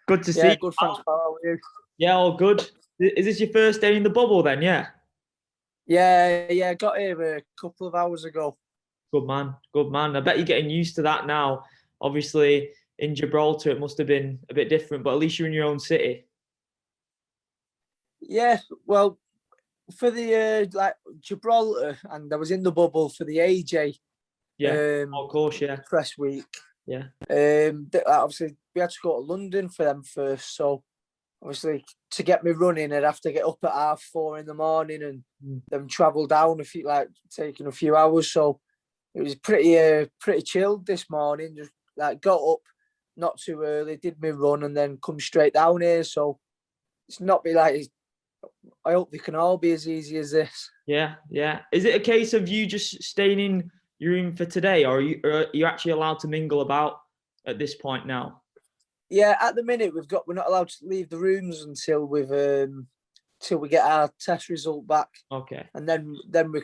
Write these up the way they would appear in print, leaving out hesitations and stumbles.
Good to see Yeah, you. good. Thanks, pal. How are you? Yeah, all good. Is this your first day in the bubble then? Yeah. Yeah. Got here a couple of hours ago. Good man. Good man. I bet you're getting used to that now. Obviously, in Gibraltar, it must have been a bit different, but at least you're in your own city. Yeah, well, for the Gibraltar, and I was in the bubble for the AJ Yeah. Of course, yeah. press week. Yeah. Obviously, we had to go to London for them first, so obviously to get me running, I'd have to get up at 4:30 in the morning and then travel down taking a few hours. So it was pretty chilled this morning. Just got up not too early, did my run, and then come straight down here. So it's not be like. I hope they can all be as easy as this. Yeah, yeah. Is it a case of you just staying in your room for today, or are you actually allowed to mingle about at this point now? Yeah, at the minute we're not allowed to leave the rooms until till we get our test result back. Okay. And then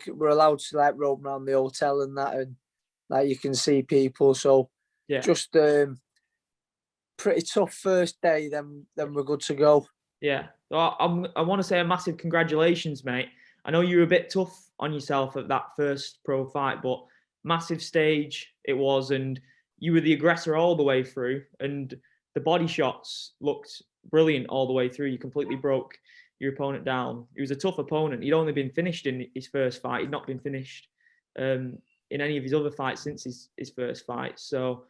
we're allowed to roam around the hotel and that, and you can see people. So yeah, just pretty tough first day. Then we're good to go. Yeah. Well, I want to say a massive congratulations, mate. I know you were a bit tough on yourself at that first pro fight, but massive stage it was, and you were the aggressor all the way through, and the body shots looked brilliant all the way through. You completely broke your opponent down. He was a tough opponent. He'd only been finished in his first fight. He'd not been finished in any of his other fights since his first fight. So,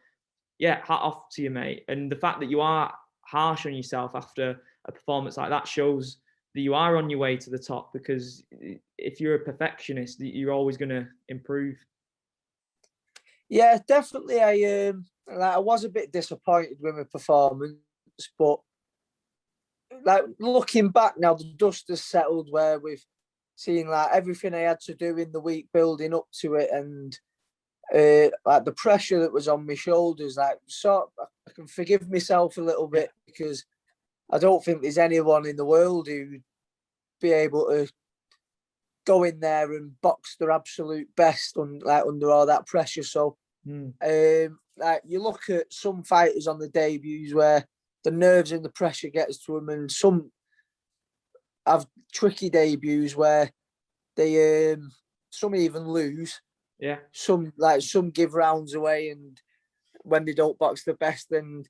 yeah, hat off to you, mate. And the fact that you are harsh on yourself after a performance like that shows that you are on your way to the top, because if you're a perfectionist, you're always going to improve. Yeah, definitely. I was a bit disappointed with my performance, but looking back now, the dust has settled where we've seen everything I had to do in the week building up to it, and the pressure that was on my shoulders. I can forgive myself a little bit, because I don't think there's anyone in the world who'd be able to go in there and box their absolute best under all that pressure. So, you look at some fighters on the debuts where the nerves and the pressure gets to them, and some have tricky debuts where they some even lose. Yeah. Some give rounds away, and when they don't box the best, then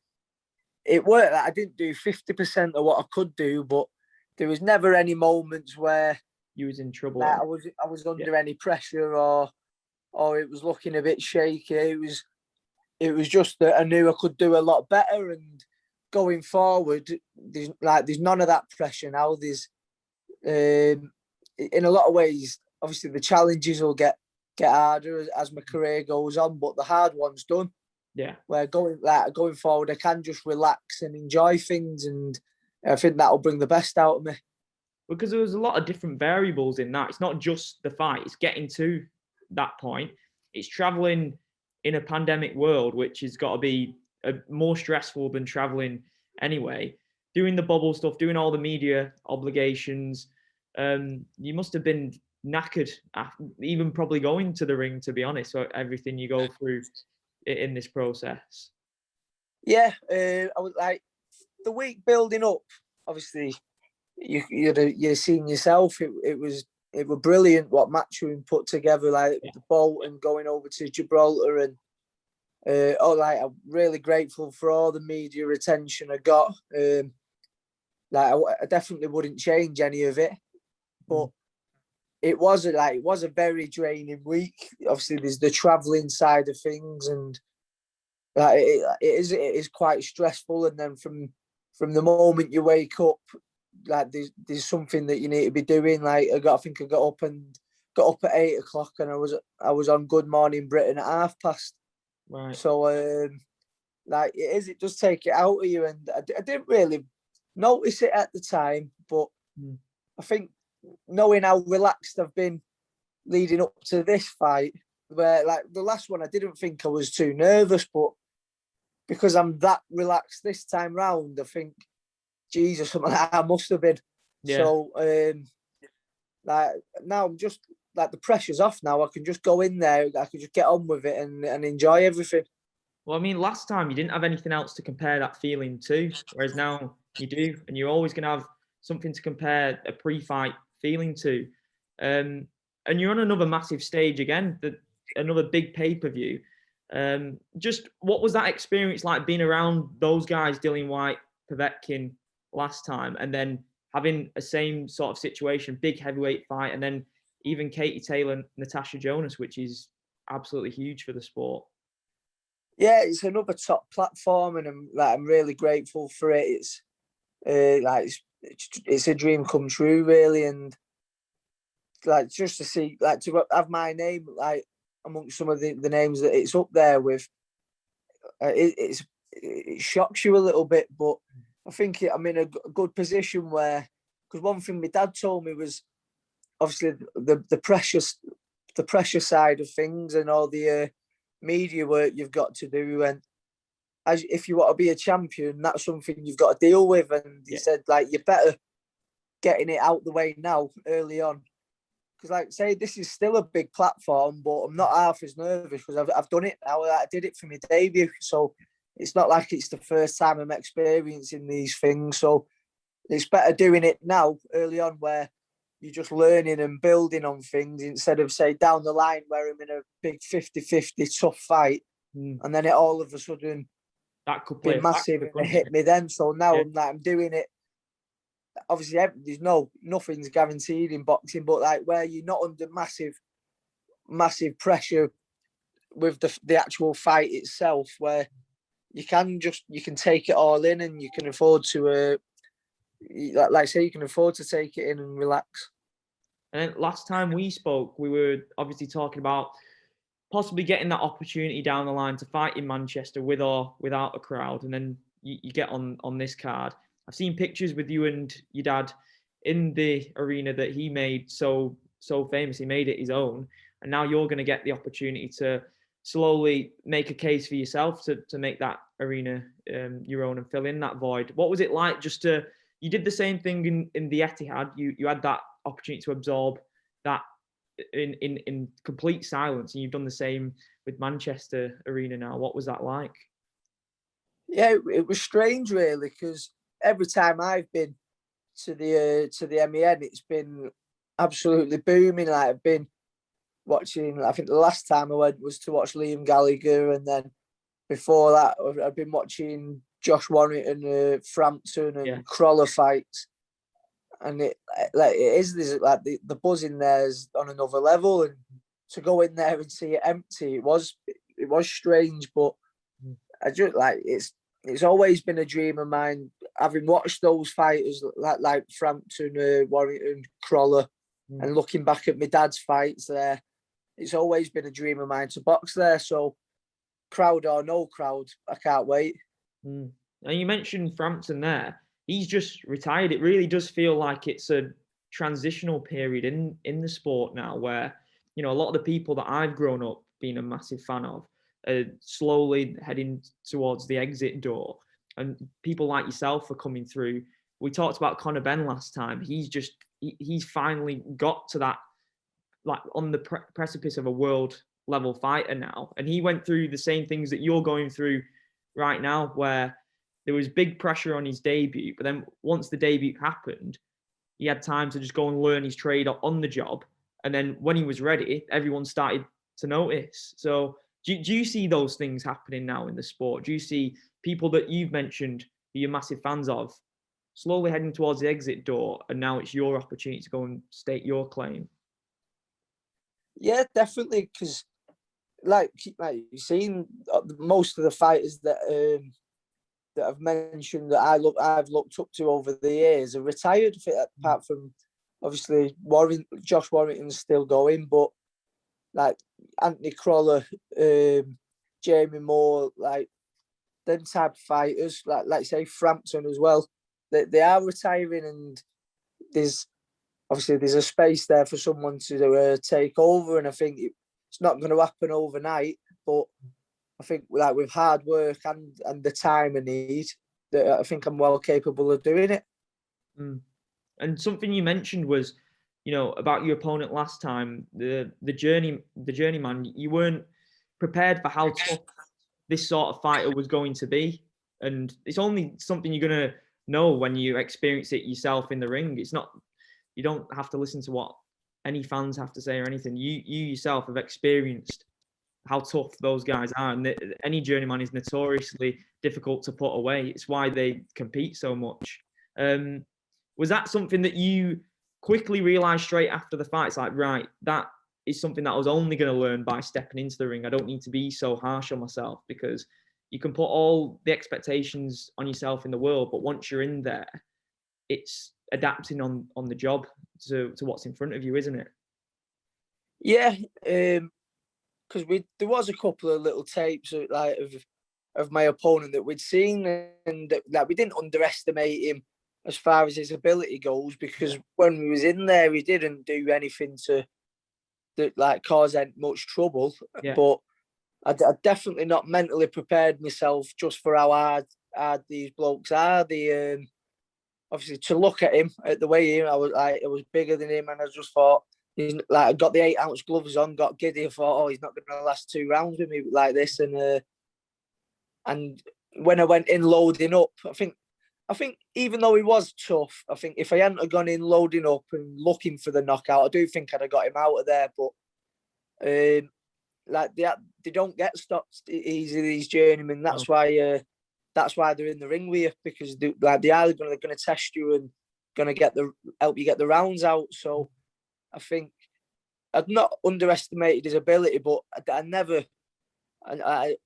it worked. I didn't do 50% of what I could do, but there was never any moments where you was in trouble. I was under any pressure or it was looking a bit shaky. It was just that I knew I could do a lot better, and going forward, there's none of that pressure now. There's in a lot of ways, obviously the challenges will get harder as my career goes on, but the hard one's done. Yeah. Where going forward, I can just relax and enjoy things, and I think that'll bring the best out of me. Because there was a lot of different variables in that. It's not just the fight; it's getting to that point. It's traveling in a pandemic world, which has got to be more stressful than traveling anyway. Doing the bubble stuff, doing all the media obligations. You must have been knackered, even probably going to the ring, to be honest. So everything you go through in this process. Yeah, I was the week building up. Obviously, you're seeing yourself. It was brilliant what Matchroom put together, the boat and going over to Gibraltar, and I'm really grateful for all the media attention I got. I definitely wouldn't change any of it, but it was a very draining week. Obviously, there's the travelling side of things, and it is quite stressful. And then from the moment you wake up, there's something that you need to be doing. I got up at 8 o'clock, and I was on Good Morning Britain at past. Right. So it does take it out of you, and I didn't really notice it at the time, but I think knowing how relaxed I've been leading up to this fight, where the last one I didn't think I was too nervous, but because I'm that relaxed this time round, I think, Jesus, I must have been. Yeah. So now I'm just the pressure's off now. I can just go in there, I can just get on with it and enjoy everything. Well, I mean, last time you didn't have anything else to compare that feeling to, whereas now you do, and you're always going to have something to compare a pre-fight feeling to. And you're on another massive stage again, another big pay-per-view. Just what was that experience like being around those guys, Dillian White, Povetkin, last time, and then having a same sort of situation, big heavyweight fight, and then even Katie Taylor, Natasha Jonas, which is absolutely huge for the sport. Yeah, it's another top platform, and I'm really grateful for it. It's it's a dream come true, really, and like just to see, like to have my name like amongst some of the names that it's up there with, it shocks you a little bit, but I think I'm in a good position where, because one thing my dad told me was obviously the pressure side of things and all the media work you've got to do, and if you want to be a champion, that's something you've got to deal with. And he said, like, you're better getting it out the way now, early on, because, like, say, this is still a big platform, but I'm not half as nervous because I've done it now. I did it for my debut, so it's not like it's the first time I'm experiencing these things. So it's better doing it now, early on, where you're just learning and building on things, instead of, say, down the line where I'm in a big 50-50 tough fight, and then it all of a sudden that could be massive and hit me then. So now I'm doing it. Obviously, there's nothing's guaranteed in boxing, but like where you're not under massive pressure with the actual fight itself, where you can take it all in, and you can afford to like say, you can afford to take it in and relax. And then last time we spoke, we were obviously talking about possibly getting that opportunity down the line to fight in Manchester with or without a crowd, and then you get on this card. I've seen pictures with you and your dad in the arena that he made so famous. He made it his own, and now you're going to get the opportunity to slowly make a case for yourself to make that arena your own and fill in that void. What was it like you did the same thing in the Etihad. You had that opportunity to absorb that in complete silence, and you've done the same with Manchester Arena now. What was that like? Yeah, it was strange, really, because every time I've been to the MEN, it's been absolutely booming. Like, I've been watching. I think the last time I went was to watch Liam Gallagher, and then before that, I've been watching Josh Warrington, Frampton, and Crawler fights. And it is like the buzz in there is on another level, and to go in there and see it empty, it was strange, but I just like it's always been a dream of mine, having watched those fighters like Frampton, Warrington, Crawler, and looking back at my dad's fights there. It's always been a dream of mine to box there. So, crowd or no crowd, I can't wait. And you mentioned Frampton there. He's just retired. It really does feel like it's a transitional period in the sport now, where, you know, a lot of the people that I've grown up being a massive fan of are slowly heading towards the exit door, and people like yourself are coming through. We talked about Conor Benn last time. He's finally got to that, like, on the precipice of a world level fighter now, and he went through the same things that you're going through right now, where there was big pressure on his debut, but then once the debut happened, he had time to just go and learn his trade on the job. And then when he was ready, everyone started to notice. So do you see those things happening now in the sport? Do you see people that you've mentioned who you're massive fans of slowly heading towards the exit door, and now it's your opportunity to go and state your claim? Yeah, definitely, because like you've seen, most of the fighters that I've mentioned that I've looked up to over the years are retired, apart from obviously Josh Warrington's still going, but like Anthony Crawler, Jamie Moore, like them type of fighters, like say Frampton as well, they are retiring, and there's a space there for someone to take over, and I think it's not going to happen overnight, but I think like with hard work and the time I need, that I think I'm well capable of doing it. And something you mentioned was, you know, about your opponent last time, the journeyman. You weren't prepared for how tough this sort of fighter was going to be. And it's only something you're going to know when you experience it yourself in the ring. It's not, you don't have to listen to what any fans have to say or anything. You yourself have experienced how tough those guys are. And any journeyman is notoriously difficult to put away. It's why they compete so much. Was that something that you quickly realized straight after the fight? It's like, right, that is something that I was only going to learn by stepping into the ring. I don't need to be so harsh on myself, because you can put all the expectations on yourself in the world, but once you're in there, it's adapting on the job to what's in front of you, isn't it? Yeah, because there was a couple of little tapes of my opponent that we'd seen, and that we didn't underestimate him as far as his ability goes, because when we was in there, he didn't do anything to like cause much trouble. Yeah. But I definitely not mentally prepared myself just for how hard these blokes are. Obviously, to look at him, at the way I was bigger than him, and I just thought, he's like, I got the 8-ounce gloves on, got giddy. I thought, oh, he's not going to last 2 rounds with me like this. And when I went in loading up, I think even though he was tough, I think if I hadn't have gone in loading up and looking for the knockout, I do think I'd have got him out of there. But like they don't get stopped easy, these journeymen. That's why they're in the ring with you, because they are going to test you and going to help you get the rounds out. So I think I'd not underestimated his ability, but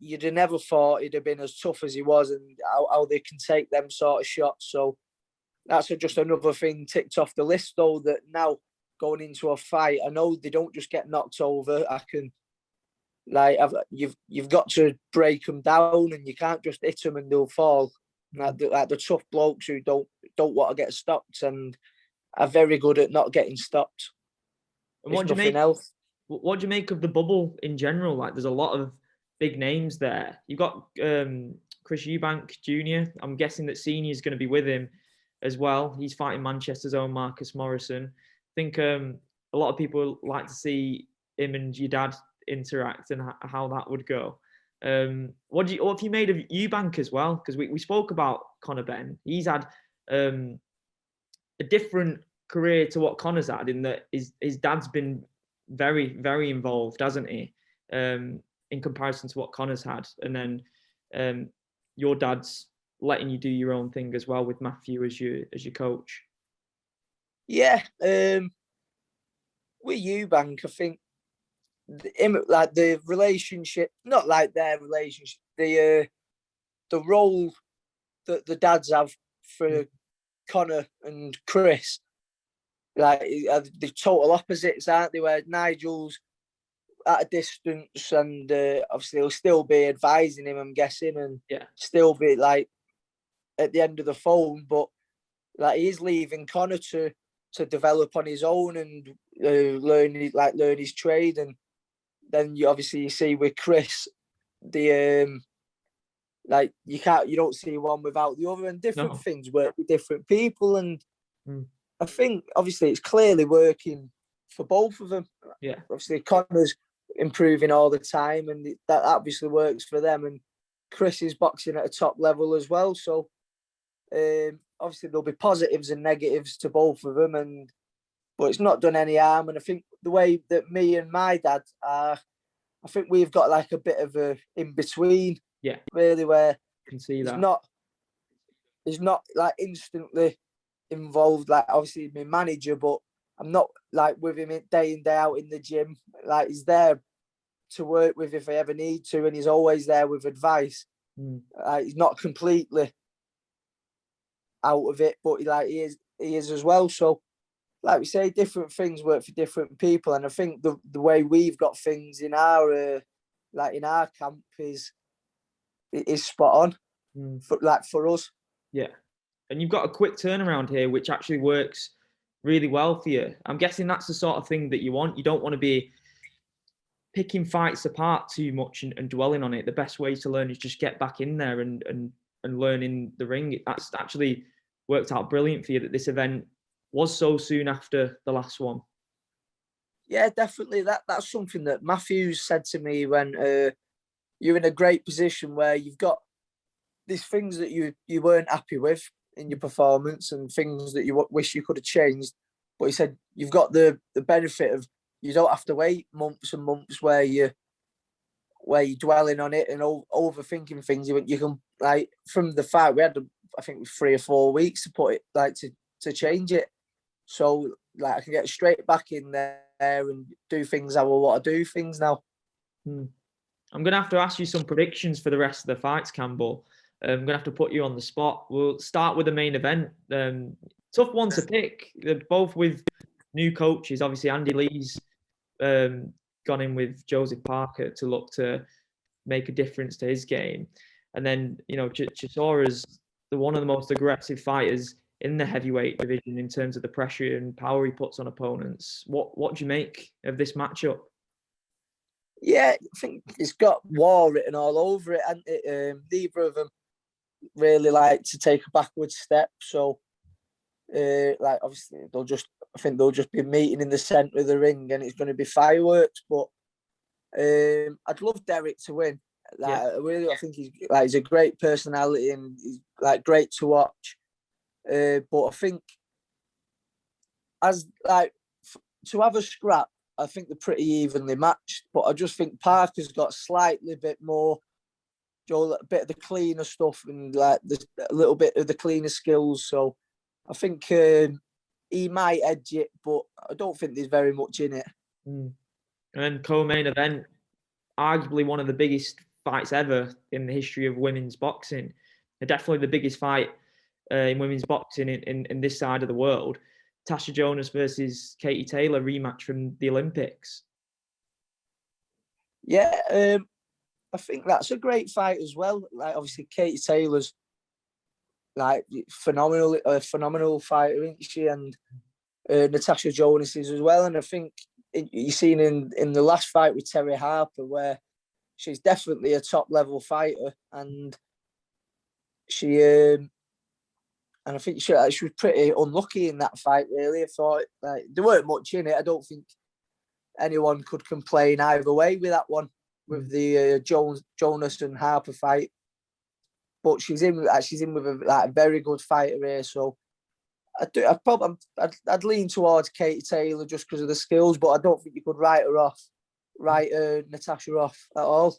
you'd have never thought he'd have been as tough as he was, and how they can take them sort of shots. So that's just another thing ticked off the list, though, that now going into a fight, I know they don't just get knocked over. You've got to break them down, and you can't just hit them and they'll fall. Like the tough blokes who don't want to get stopped and are very good at not getting stopped. And what do you make of the bubble in general? Like, there's a lot of big names there. You've got Chris Eubank Jr. I'm guessing that Senior is going to be with him as well. He's fighting Manchester's own Marcus Morrison. I think a lot of people like to see him and your dad interact and how that would go. What have you made of Eubank as well? Because we spoke about Conor Benn. He's had a different career to what Conor's had, in that his dad's been very, very involved, hasn't he? In comparison to what Conor's had. And then your dad's letting you do your own thing as well, with Matthew as your coach. Yeah. With Eubank, I think the relationship, not like their relationship, the role that the dads have for Conor and Chris, like the total opposites, aren't they? Where Nigel's at a distance, and obviously he'll still be advising him, I'm guessing, and still be like at the end of the phone, but like he's leaving Conor to develop on his own and learn his trade. And then you see with Chris, the you don't see one without the other, and different things work with different people. And I think obviously it's clearly working for both of them. Yeah, obviously Conor's improving all the time, and that obviously works for them. And Chris is boxing at a top level as well. So obviously there'll be positives and negatives to both of them, but it's not done any harm. And I think the way that me and my dad are, I think we've got like a bit of a in between. Yeah, really, where I can see that he's not like instantly involved. Like obviously my manager, but I'm not like with him day in day out in the gym. Like he's there to work with if I ever need to, and he's always there with advice. He's not completely out of it, but he is as well. So like we say, different things work for different people, and I think the way we've got things in our camp is spot on for us. Yeah, and you've got a quick turnaround here, which actually works really well for you. I'm guessing that's the sort of thing that you want. You don't want to be picking fights apart too much and dwelling on it. The best way to learn is just get back in there and learn in the ring. That's actually worked out brilliant for you, that this event was so soon after the last one. Yeah, definitely. That's something that Matthews said to me when you're in a great position where you've got these things that you weren't happy with in your performance and things that you wish you could have changed. But he said you've got the benefit of you don't have to wait months and months where you're dwelling on it and overthinking things. You can, like, from the fight we had, I think 3 or 4 weeks to put it, like, to change it. So, like, I can get straight back in there and do things how I want to do things now. I'm going to have to ask you some predictions for the rest of the fights, Campbell. I'm going to have to put you on the spot. We'll start with the main event. Tough one to pick. They're both with new coaches. Obviously, Andy Lee's gone in with Joseph Parker to look to make a difference to his game. And then, Chisora's one of the most aggressive fighters in the heavyweight division in terms of the pressure and power he puts on opponents. What do you make of this matchup? Yeah, I think it's got war written all over it, and neither of them really like to take a backward step. So, like, obviously, I think they'll just be meeting in the centre of the ring, and it's going to be fireworks. But I'd love Derek to win. Like, I think he's a great personality and he's, like, great to watch. But I think to have a scrap, I think they're pretty evenly matched. But I just think Parker's got slightly bit more, a bit of the cleaner stuff and, like, a little bit of the cleaner skills. So I think he might edge it, but I don't think there's very much in it. And then co-main event, arguably one of the biggest fights ever in the history of women's boxing. Definitely the biggest fight in women's boxing in this side of the world. Tasha Jonas versus Katie Taylor, rematch from the Olympics. Yeah, I think that's a great fight as well. Like, obviously, Katie Taylor's, like, phenomenal fighter, isn't she? And Natasha Jonas is as well. And I think you've seen in the last fight with Terry Harper where she's definitely a top level fighter, and and I think she was pretty unlucky in that fight. Really, I thought, like, there weren't much in it. I don't think anyone could complain either way with that one, with the Jonas and Harper fight. But she's in with a very good fighter here. So I'd lean towards Katie Taylor just because of the skills, but I don't think you could write Natasha off at all.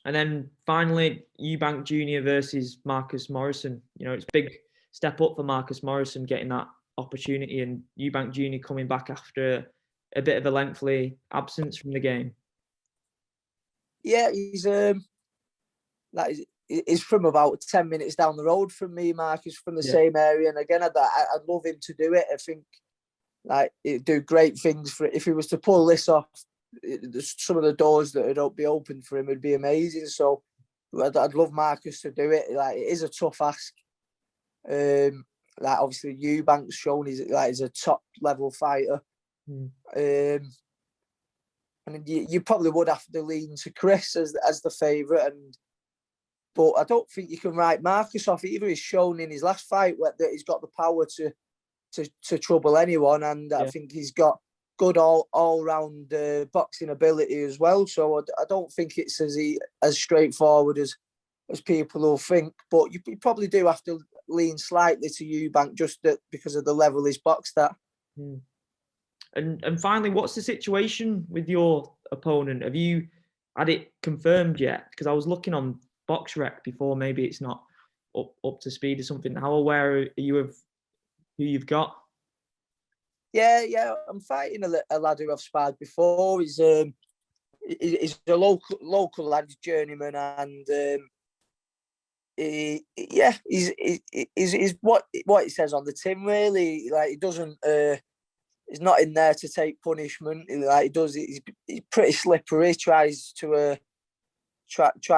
And then finally, Eubank Jr. versus Marcus Morson. It's a big step up for Marcus Morson getting that opportunity, and Eubank Jr. coming back after a bit of a lengthy absence from the game. Yeah, he's from about 10 minutes down the road from me. Marcus from the same area, and again, I'd love him to do it. I think, like, it'd do great things for it. If he was to pull this off, some of the doors that would be open for him would be amazing. So I'd love Marcus to do it. Like, it is a tough ask. Like, obviously, Eubank's shown he's a top level fighter. And you probably would have to lean to Chris as the favourite, but I don't think you can write Marcus off either. He's shown in his last fight that he's got the power to trouble anyone, and I think he's got good all round boxing ability as well. So I don't think it's as straightforward as people will think. But you probably do have to lean slightly to Eubank just because of the level he's boxed at. And finally, what's the situation with your opponent? Have you had it confirmed yet? Because I was looking on BoxRec before. Maybe it's not up to speed or something. How aware are you of who you've got? Yeah. I'm fighting a lad who I've sparred before. He's a local lad, he's journeyman, and he's what it says on the tin. Really, like, he doesn't. He's not in there to take punishment. He's pretty slippery. Tries to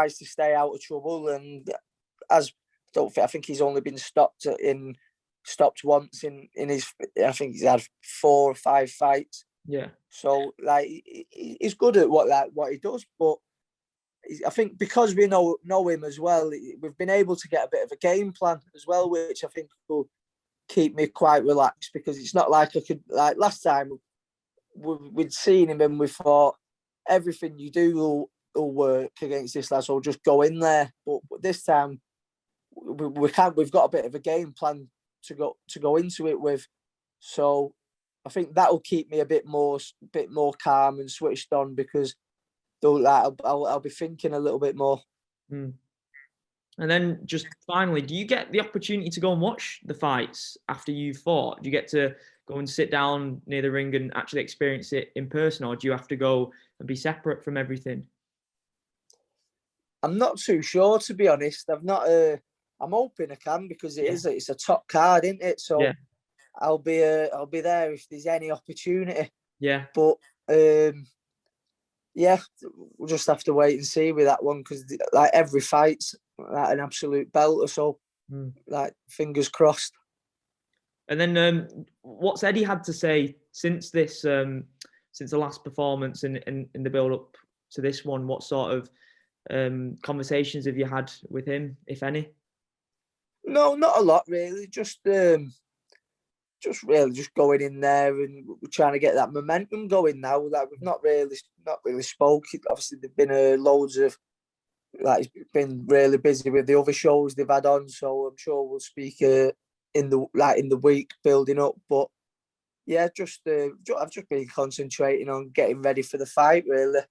stay out of trouble, and I think he's only been stopped once in his. I think he's had 4 or 5 fights. Yeah. So, like, he's good at what he does, but I think because we know him as well, we've been able to get a bit of a game plan as well, which I think will keep me quite relaxed, because it's not like I could, like, last time we'd seen him and we thought everything you do will work against this lad, so we'll just go in there. But this time we can't. We've got a bit of a game plan to go into it with. So I think that'll keep me a bit more calm and switched on, because I'll be thinking a little bit more. Mm. And then just finally, do you get the opportunity to go and watch the fights after you've fought? Do you get to go and sit down near the ring and actually experience it in person, or do you have to go and be separate from everything? I'm not too sure, to be honest. I've not. I'm hoping I can, because it's a top card, isn't it? So Yeah. I'll be there if there's any opportunity. Yeah. But yeah, we'll just have to wait and see with that one, because like every fight's like an absolute belter. So like fingers crossed. And then what's Eddie had to say since this, since the last performance and in the build up to this one? What sort of conversations have you had with him, if any? No, not a lot really. Just really just going in there, and we're trying to get that momentum going now. Like we've not really spoke. Obviously, there've been loads of, like, it's been really busy with the other shows they've had on. So I'm sure we'll speak in the week building up. But yeah, I've just been concentrating on getting ready for the fight, really.